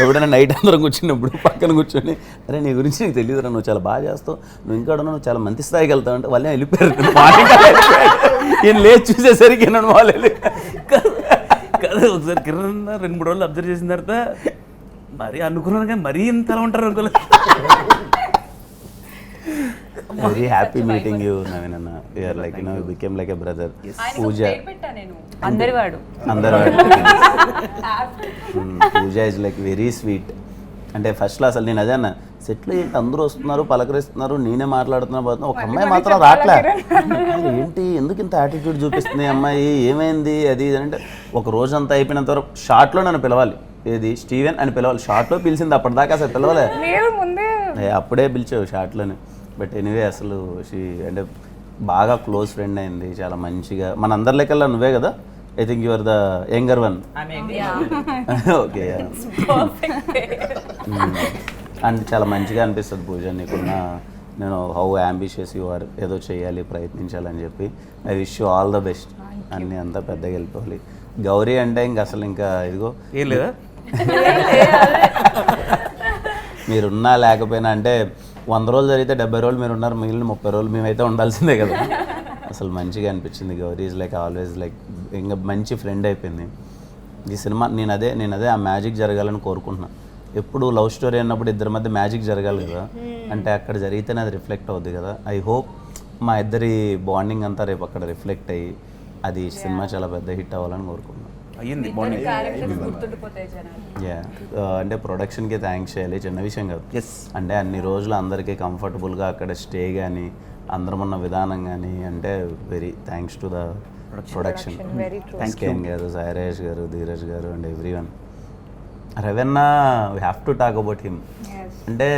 ఎప్పుడైనా నైట్ అందరం కూర్చున్నప్పుడు పక్కన కూర్చొని అరే నీ గురించి నీకు తెలియదురా, నువ్వు చాలా బాగా చేస్తావు, నువ్వు ఇంకా నువ్వు చాలా మంచి స్థాయికి వెళ్తావు అంటే వాళ్ళే వెళ్ళిపోయారు. ఈయన లేచి చూసేసరికి వాళ్ళు కదా. ఒకసారి కిరణ్ 2-3 రోజులు అబ్జర్వ్ చేసిన తర్వాత మరీ అనుకున్నాను కానీ మరీ ఇంత అలా ఉంటారు అనుకోలేదు. Very happy meeting you Naveen అన్న. You are like you know you became like a brother. Pooja అందరివాడు Pooja is like very sweet. అంటే ఫస్ట్లో అసలు నేను అదే అన్న, సెట్లో ఏంటి అందరూ వస్తున్నారు పలకరిస్తున్నారు, నేనే మాట్లాడుతున్నా పోతున్నా, ఒక అమ్మాయి మాత్రం రావట్లే, ఏంటి ఎందుకు ఇంత యాటిట్యూడ్ చూపిస్తుంది అమ్మాయి, ఏమైంది అది ఇది అంటే ఒక రోజంతా అయిపోయినంత వరకు షార్ట్లో నన్ను పిలవాలి, ఏది స్టీవెన్ అని పిలవాలి, షార్ట్లో పిలిచింది, అప్పటిదాకా అసలు పిలవలే, అప్పుడే పిలిచావు షార్ట్లోనే. బట్ ఎనీవే అసలు అంటే బాగా క్లోజ్ ఫ్రెండ్ అయింది, చాలా మంచిగా. మన అందరి లెక్కల్లో నువ్వే కదా, I think you are the younger one. Okay. And చాలా మంచిగా అనిపిస్తుంది పూజ నీకున్న, నేను హౌ అంబిషియస్ యు ఆర్, ఏదో చేయాలి ప్రయత్నించాలని చెప్పి. I wish you all the best. అన్నీ అంతా పెద్దగా వెళ్ళిపోవాలి. గౌరీ అంటే ఇంక అసలు ఇంకా ఇదిగో ఏం లేదా మీరున్నా లేకపోయినా అంటే 100 రోజులు జరిగితే 70 రోజులు మీరు ఉన్నారు, మిగిలిన 30 రోజులు మేమైతే ఉండాల్సిందే కదా. అసలు మంచిగా అనిపించింది. Gauri is like always like ఇంకా మంచి ఫ్రెండ్ అయిపోయింది. ఈ సినిమా నేను అదే ఆ మ్యాజిక్ జరగాలని కోరుకుంటున్నాను. ఎప్పుడు లవ్ స్టోరీ అన్నప్పుడు ఇద్దరి మధ్య మ్యాజిక్ జరగాలి కదా, అంటే అక్కడ జరిగితేనే అది రిఫ్లెక్ట్ అవుద్ది కదా. ఐ హోప్ మా ఇద్దరి బాండింగ్ అంతా రేపు అక్కడ రిఫ్లెక్ట్ అయ్యి అది సినిమా చాలా పెద్ద హిట్ అవ్వాలని కోరుకుంటున్నాను. అయ్యింది బాండింగ్. యా అంటే ప్రొడక్షన్కి థ్యాంక్స్ చేయాలి, చిన్న విషయం కాదు. అంటే అన్ని రోజులు అందరికీ కంఫర్టబుల్గా అక్కడ స్టే కానీ అందరం ఉన్న విధానం కానీ అంటే very thanks to the production. SKN గారు, సాయిరాజ్ గారు, ధీరజ్ గారు అండ్ ఎవ్రీ వన్. రవెన్న we have to talk about him. అంటే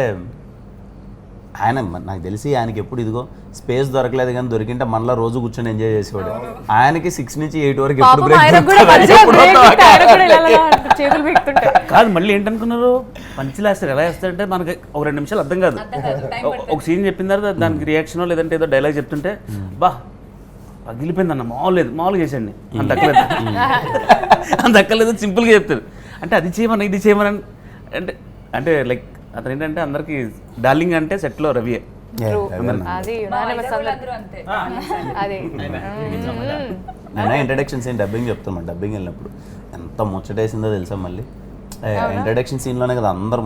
ఆయన నాకు తెలిసి ఆయనకి ఎప్పుడు ఇదిగో స్పేస్ దొరకలేదు, కానీ దొరికింటే మనలో రోజు కూర్చొని ఎంజాయ్ చేసేవాడు. ఆయనకి 6 నుంచి 8 వరకు ఎప్పుడు కాదు. మళ్ళీ ఏంటనుకున్నారు, పంచిలు వేస్తారు ఎలా వేస్తారంటే మనకి ఒక 2 నిమిషాలు అర్థం కాదు. ఒక సీన్ చెప్పిన తర్వాత దానికి రియాక్షన్ లేదంటే ఏదో డైలాగ్ చెప్తుంటే బా పగిలిపోయిందన్న, మామూలుగా చేసండి అంత అక్కర్లేదు, సింపుల్గా చెప్తాడు. అంటే అది చేయమని ఇది చేయమని అంటే అంటే లైక్ అతను ఏంటంటే అందరికి డార్లింగ్ అంటే సెట్లో రవియే. నేను ఇంట్రడక్షన్ సీన్ డబ్బింగ్ చెప్తాను. డబ్బింగ్ వెళ్ళినప్పుడు ఎంత ముచ్చటేసిందో తెలుసా. మళ్ళీ ఇంట్రడక్షన్ సీన్లోనే కదా అందరూ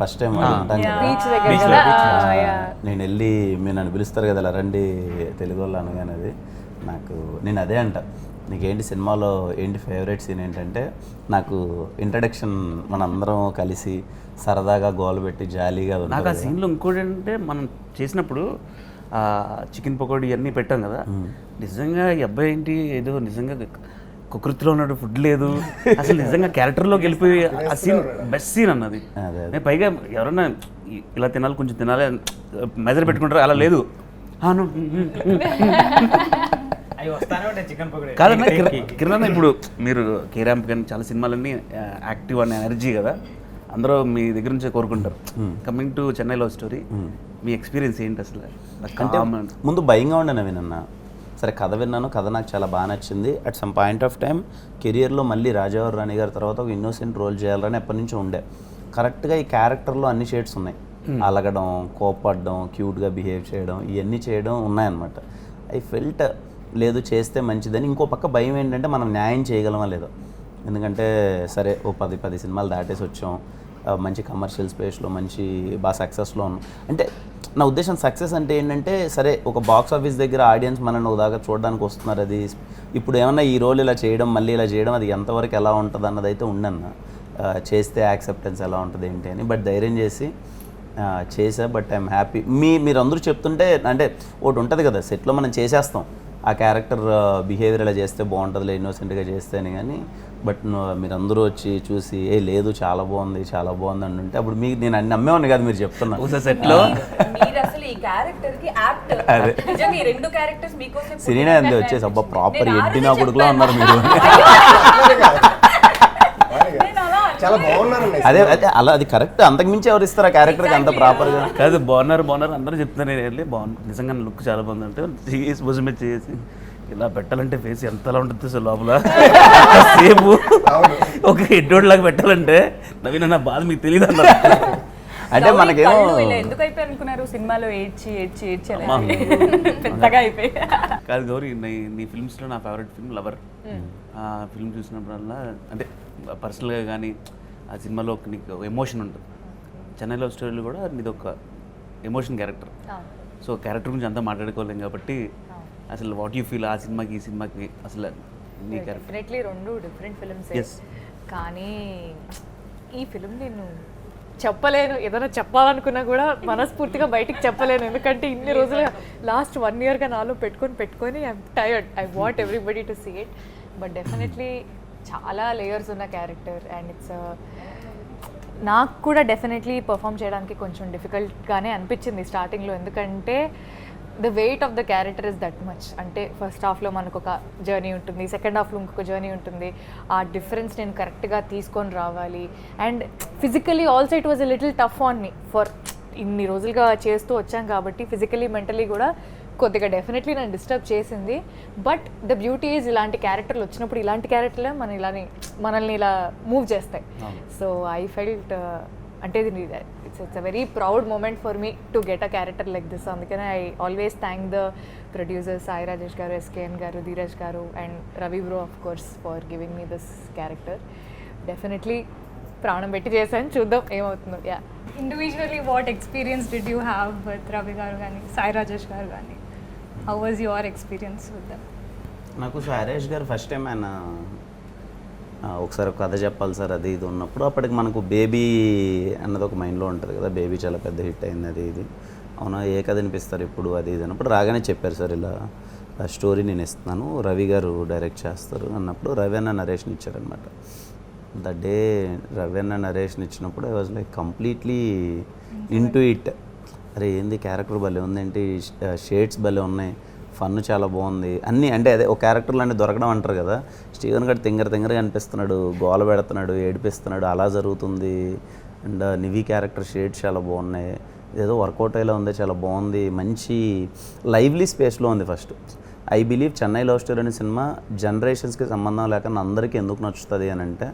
ఫస్ట్ టైం ఉంటాం కదా, నేను వెళ్ళి మీరు నన్ను పిలుస్తారు కదా ఇలా రండి తెలుగు వాళ్ళు అనగానే అది నేను అదే అంట, నీకేంటి సినిమాలో ఏంటి ఫేవరెట్ సీన్ ఏంటంటే నాకు ఇంట్రడక్షన్ మనందరం కలిసి సరదాగా గోల పెట్టి జాలీగా. నాకు ఆ సీన్లో ఇంకోటి అంటే మనం చేసినప్పుడు చికెన్ పకోడీ అన్నీ పెట్టాం కదా, నిజంగా ఈ అబ్బాయి ఏంటి ఏదో నిజంగా కుకృతిలో ఉన్నాడు, ఫుడ్ లేదు, అసలు నిజంగా క్యారెక్టర్లోకి వెళ్ళిపోయి ఆ సీన్ బెస్ట్ సీన్ అన్నది. పైగా ఎవరన్నా ఇలా తినాలి కొంచెం తినాలి మెజర్ పెట్టుకుంటారు, అలా లేదు. కాదన్నా కిరణ్, ఇప్పుడు మీరు కేరాంప్ కానీ చాలా సినిమాలన్నీ యాక్టివ్ అండ్ ఎనర్జీ కదా, అందరూ మీ దగ్గర నుంచే కోరుకుంటారు. Coming to Chennai love story, me experience ఏంటి అసలు? అంటే ముందు భయంగా ఉండే వినన్నా, సరే కథ విన్నాను, కథ నాకు చాలా బాగా నచ్చింది. At some point of time కెరియర్లో మళ్ళీ రాజావారి రాణి గారి తర్వాత ఒక ఇన్నోసెంట్ రోల్ చేయాలని ఎప్పటి నుంచో ఉండే. కరెక్ట్గా ఈ క్యారెక్టర్లో అన్ని షేడ్స్ ఉన్నాయి, అలగడం, కోపడడం, క్యూట్గా బిహేవ్ చేయడం, ఇవన్నీ చేయడం ఉన్నాయన్నమాట. ఐ ఫెల్ట్ లేదు చేస్తే మంచిదని. ఇంకో పక్క భయం ఏంటంటే మనం న్యాయం చేయగలమా లేదో, ఎందుకంటే సరే ఓ 10 సినిమాలు దాటేసి వచ్చాం, మంచి కమర్షియల్ స్పేస్లో మంచి బాగా సక్సెస్లో ఉన్నాం. అంటే నా ఉద్దేశం సక్సెస్ అంటే ఏంటంటే సరే ఒక బాక్స్ ఆఫీస్ దగ్గర ఆడియన్స్ మనల్ని ఒక దాకా చూడడానికి వస్తున్నారు, అది ఇప్పుడు ఏమన్నా ఈ రోల్ ఇలా చేయడం మళ్ళీ ఇలా చేయడం అది ఎంతవరకు ఎలా ఉంటుంది అన్నది అయితే ఉండన్న, చేస్తే యాక్సెప్టెన్స్ ఎలా ఉంటుంది ఏంటి అని. బట్ ధైర్యం చేసి చేసా. But I'm happy. మీరందరూ చెప్తుంటే అంటే ఒకటి ఉంటుంది కదా సెట్లో మనం చేసేస్తాం, ఆ క్యారెక్టర్ బిహేవియర్ ఇలా చేస్తే బాగుంటుందిలే ఇన్నోసెంట్గా చేస్తే అని. కానీ బట్ మీరందరూ వచ్చి చూసి లేదు చాలా బాగుంది చాలా బాగుంది అని ఉంటే అప్పుడు మీకు నేను అన్ని నమ్మేవాడిని కాదు. మీరు చెప్తున్నా సెట్లో సినిమా అంతే వచ్చేసి అబ్బా ప్రాపర్ ఎడ్డినా కొడుకులా ఉన్నారు మీరు. అదే అదే అలా అది కరెక్ట్. అంతకుమించి ఎవరు ఇస్తారు ఆ క్యారెక్టర్కి అంత ప్రాపర్గా? కాదు బాగున్నారు అందరూ చెప్తున్నారు, నేను వెళ్ళి బాగుంది నిజంగా లుక్ చాలా బాగుంది అంటే భుజం మీద చేసి ఇలా పెట్టాలంటే ఫేస్ ఎంతలా ఉంటుంది సార్ లోపల సేపు ఒక హెడ్రోడ్ లాగా పెట్టాలంటే నవీన్ నా బాధ మీకు తెలియదు అన్నారు. అంటే మనకేమో కళ్ళు ఇలా ఎందుకు అయిపోయి అనుకున్నారు సినిమాలో ఏడ్చి ఏడ్చి ఏడ్చి అలా పెద్దగా అయిపోయి. కాదు గౌరీ, నీ ఫిల్మ్స్లో నా ఫేవరెట్ ఫిల్మ్ లవర్. ఆ ఫిల్మ్ చూసినప్పుడల్లా అంటే పర్సనల్గా కానీ ఆ సినిమాలో ఒక నీకు ఎమోషన్ ఉంటుంది. చెన్నై లవ్ స్టోరీలో కూడా నీది ఒక ఎమోషన్ క్యారెక్టర్. సో క్యారెక్టర్ గురించి అంతా మాట్లాడుకోలేం కాబట్టి అసలు వాట్ యూ ఫీల్ ఆ సినిమాకి ఈ సినిమాకి అసలు నీ క్యారెక్టర్? డెఫినెట్లీ రెండు డిఫరెంట్ ఫిల్మ్స్. Yes. కానీ ఈ ఫిలిం నేను చెప్పలేను, ఏదైనా చెప్పాలనుకున్నా కూడా మనస్ఫూర్తిగా బయటికి చెప్పలేను. ఎందుకంటే ఇన్ని రోజులు లాస్ట్ 1 yearగా నాలో పెట్టుకొని I'm tired. I want everybody to see it. But definitely చాలా లేయర్స్ ఉన్న క్యారెక్టర్ అండ్ ఇట్స్ నాకు కూడా డెఫినెట్లీ పర్ఫామ్ చేయడానికి కొంచెం డిఫికల్ట్గానే అనిపించింది స్టార్టింగ్లో. ఎందుకంటే the weight of the character is that much. అంటే ఫస్ట్ హాఫ్లో మనకు ఒక జర్నీ ఉంటుంది, సెకండ్ హాఫ్లో ఇంకొక జర్నీ ఉంటుంది. ఆ డిఫరెన్స్ నేను కరెక్ట్గా తీసుకొని రావాలి. And physically also it was a little tough on me. For ఇన్ని రోజులుగా చేస్తూ వచ్చాం కాబట్టి ఫిజికలీ మెంటలీ కూడా కొద్దిగా డెఫినెట్లీ నన్ను డిస్టర్బ్ చేసింది. బట్ ద బ్యూటీ ఈజ్ ఇలాంటి క్యారెక్టర్లు వచ్చినప్పుడు ఇలాంటి క్యారెక్టర్లే మనల్ని ఇలా మూవ్ చేస్తాయి. సో ఐ ఫెల్ట్ అంటే ఇది it's a very proud moment for me to get a character like this. అందుకనే I always thank the producers Sai Rajesh గారు, ఎస్కేఎన్ గారు, ధీరజ్ గారు and Ravi bro of course for giving me this character. Definitely ప్రాణం పెట్టి చేశాను, చూద్దాం ఏమవుతుందో. Yeah, individually what experience did you have with Ravi గారు కానీ సాయి రాజేష్ గారు కానీ? How was your experience with them? నాకు సారేష్ గారు ఫస్ట్ టైం ఆయన ఒకసారి ఒక కథ చెప్పాలి సార్ అది ఇది ఉన్నప్పుడు, అప్పటికి మనకు బేబీ అన్నది ఒక మైండ్లో ఉంటుంది కదా, బేబీ చాలా పెద్ద హిట్ అయింది అది ఇది, అవునా ఏ కథ వినిపిస్తారు ఇప్పుడు అది ఇది అన్నప్పుడు రాగానే చెప్పారు సార్ ఇలా స్టోరీ నేను ఇస్తున్నాను, రవి గారు డైరెక్ట్ చేస్తారు అన్నప్పుడు రవి అన్న నరేషన్ ఇచ్చారనమాట. ద డే రవి అన్న నరేషన్ ఇచ్చినప్పుడు I was like completely into it. అరే ఏంది క్యారెక్టర్ భలే ఉంది, ఏంటి షేడ్స్ భలే ఉన్నాయి, ఫన్ చాలా బాగుంది అన్నీ. అంటే అదే ఒక క్యారెక్టర్లు అంటే దొరకడం అంటారు కదా, స్టీవెన్ గడ్ తింగరగా అనిపిస్తున్నాడు, గోల పెడుతున్నాడు, ఏడిపిస్తున్నాడు, అలా జరుగుతుంది. అండ్ నివి క్యారెక్టర్ షేడ్స్ చాలా బాగున్నాయి, ఏదో వర్కౌట్ అయ్యేలా ఉంది, చాలా బాగుంది, మంచి లైవ్లీ స్పేస్లో ఉంది. First I believe Chennai love story అనే సినిమా జనరేషన్స్కి సంబంధం లేకుండా అందరికీ ఎందుకు నచ్చుతుంది అని అంటే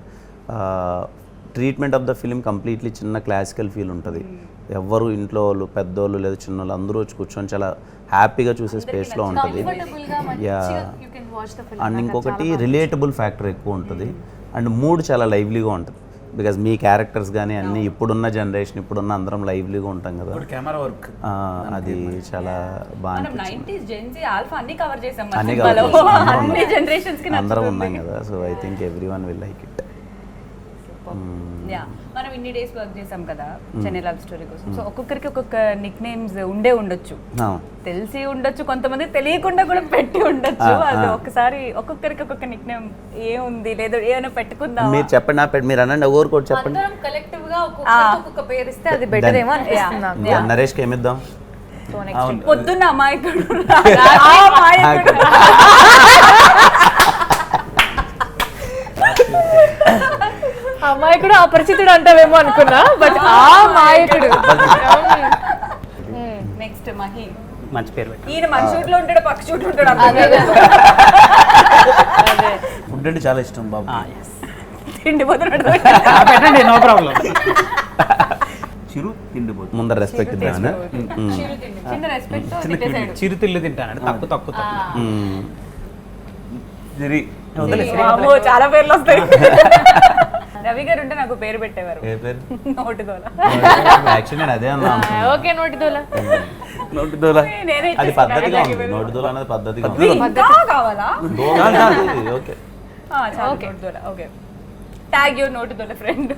treatment of the film completely చిన్న క్లాసికల్ ఫీల్ ఉంటుంది. ఎవ్వరు ఇంట్లో వాళ్ళు పెద్దోళ్ళు లేదా చిన్నోళ్ళు అందరూ వచ్చి కూర్చొని చాలా హ్యాపీగా చూసే స్పేస్లో ఉంటుంది. యా, అండ్ ఇంకొకటి రిలేటబుల్ ఫ్యాక్టర్ ఎక్కువ ఉంటుంది అండ్ మూడ్ చాలా లైవ్లీగా ఉంటుంది. బికాజ్ మీ క్యారెక్టర్స్ కానీ అన్నీ ఇప్పుడున్న జనరేషన్ ఇప్పుడున్న అందరం లైవ్లీగా ఉంటాం కదా, కెమెరా వర్క్ అది చాలా బాగా అనిపించింది. అన్ని కవర్ చేసాం, అన్నీ కావాలి అన్ని జనరేషన్స్ కి అందరం ఉన్నాం కదా, so I think every one will like it. Yeah, మనం ఇన్ని డేస్ వర్క్ చేసాం కదా చెన్నై లవ్ స్టోరీ కోసం. సో ఒక్కొక్కరికి ఒక్కొక్క నిక్ నేమ్స్ ఉండొచ్చు, తెలిసి ఉండొచ్చు, కొంతమంది తెలియకుండా కూడా పెట్టి ఉండొచ్చు. అది ఒకసారి ఒక్కొక్కరికి ఒక్కొక్క నిక్ నేమ్ ఏముంది లేదా ఏమైనా పెట్టుకుందాం. మీరు చెప్పండి, మీరు అనండి, ఊరుకోటి చెప్పండి. అందరం కలెక్టివ్ గా ఒక్కొక్క పేరు ఇస్తే అది బెటర్ ఏమో అనిపిస్తుంది నాకు. నరేష్కి ఏమిద్దాం? పొద్దున్న అమాయకుడు, అమాయకుడు అపరిచితుడు అంటావేమో అనుకున్నా, బట్ ఆ మాయకుడు. నెక్స్ట్ మహి, మంచి పేరు. ఈయన మన షూట్లో ఉంటాడు, పక్క షూట్లో ఉంటాడు. ఫుడ్ అంటే చాలా ఇష్టం బాబు, తిండిపోతున్నాడు. పెట్టండి నో ప్రాబ్లం. చిరు తిండిపోతుంది, ముందర రెస్పెక్ట్ ఇద్దామని చిన్న రెస్పెక్ట్ తో తిట్టేసాడు. చిరు తిల్లు తింటానండి, తక్కువ చాలా పేర్లు వస్తాయి. రవి గారు ఉంటే నాకు పేరు పెట్టేవారు, ఏ పేరు? నోటిదోల. యాక్చువల్లీ నేను అదే అన్నా. ఓకే, నోటిదోల. అది పద్ధతిగా ఉంది, నోటిదోల అనేది పద్ధతిగా ఉంది. ఇంకా కావాలా? ఓకే, నోటిదోల. ఓకే, ట్యాగ్ యువర్ నోటిదోల ఫ్రెండ్.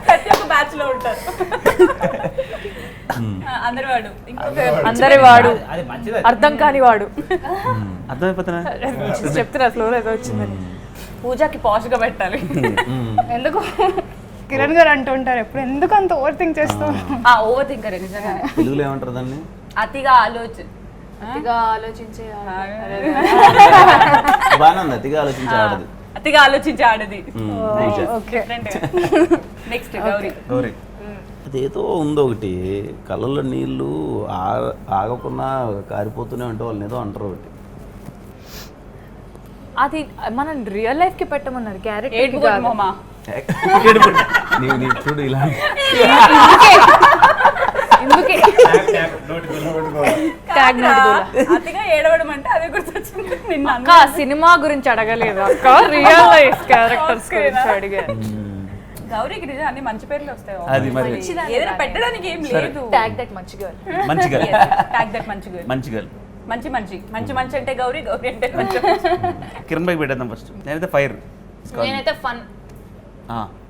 ప్రతి ఒక్క బ్యాచ్ లో ఉంటారు. అందరి వాడు అర్థం కాని వాడు. అర్థమైపోతున్నా చెప్తున్నా ఫ్లోర్ ఏదో వచ్చిందని. పూజకి పాష్ గా పెట్టాలి. ఎందుకు కిరణ్ గారు అంటూ ఉంటారు ఎప్పుడు, ఎందుకు అంత ఓవర్ థింక్ చేస్తావు? ఓవర్ థింకర్ నిజంగా. తెలుగులో ఏమంటారు దాన్ని? అతిగా ఆలోచన. అతిగా ఆలోచించే బాగానే ఉంది, అతిగా ఆలోచించి ఆడదు. అతిగా ఆలోచించి ఆడది. Okay, next Gauri. అదేదో ఉంది ఒకటి, కళ్ళల్లో నీళ్ళు ఆగకుండా కారిపోతూనే ఉంటే వాళ్ళని ఏదో అంటారు ఒకటి. అది మనం రియల్ లైఫ్ కి పెట్టమన్నారు క్యారెక్టర్ ఏడుపు మామా నీవు చూడు ఇలా ఎందుకే ట్యాగ్ అతిగా ఏడవడం అంటే అదే గుర్తొచ్చింది నిన్న అక్క సినిమా గురించి అడగలేదు అక్క రియల్ లైఫ్ క్యారెక్టర్స్ గురించి అడిగారు. గౌరీకి నిజం అన్ని మంచి పేర్లు వస్తాయి అది మరి. ఏదైనా పెట్టడానికి ఏం లేదు. ట్యాగ్ దట్ మంచి గర్ల్. మంచి గర్ల్, ట్యాగ్ దట్ మంచి girl. మంచి గర్ల్. మంచి మంచి మంచి మంచి అంటే గౌరీ, గౌరీ అంటే మంచి కిరణ్ బైక్ పెట్టేద్దాం ఫస్ట్. నేనైతే ఫైర్. నేనైతే ఫన్.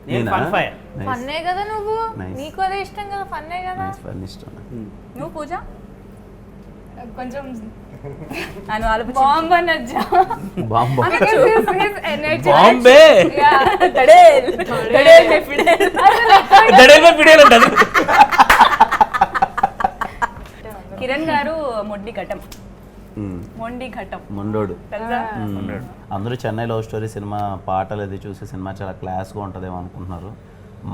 నేనా? ఫైర్. ఫన్నే కదా నువ్వు, Nice. నీకు అదే ఇష్టం కదా, ఫన్నే కదా. ఇష్టం. నువ్వు పూజ కొంచెం అని ఆలోచించు. బాంబ్ అనొచ్చా బాంబు ఎనర్జీ బాంబే దడేల్ దడేల్ మే ఫిడేల్. దడేమే పిడేలు అంటది. కిరణ్ గారు మొండి ఘటం, మొండి ఘటం మొండోడు. తెలుసా? అందరూ చెన్నై లవ్ స్టోరీ సినిమా పాటలు అది చూసి సినిమా చాలా క్లాస్గా ఉంటుందేమో అనుకుంటున్నారు.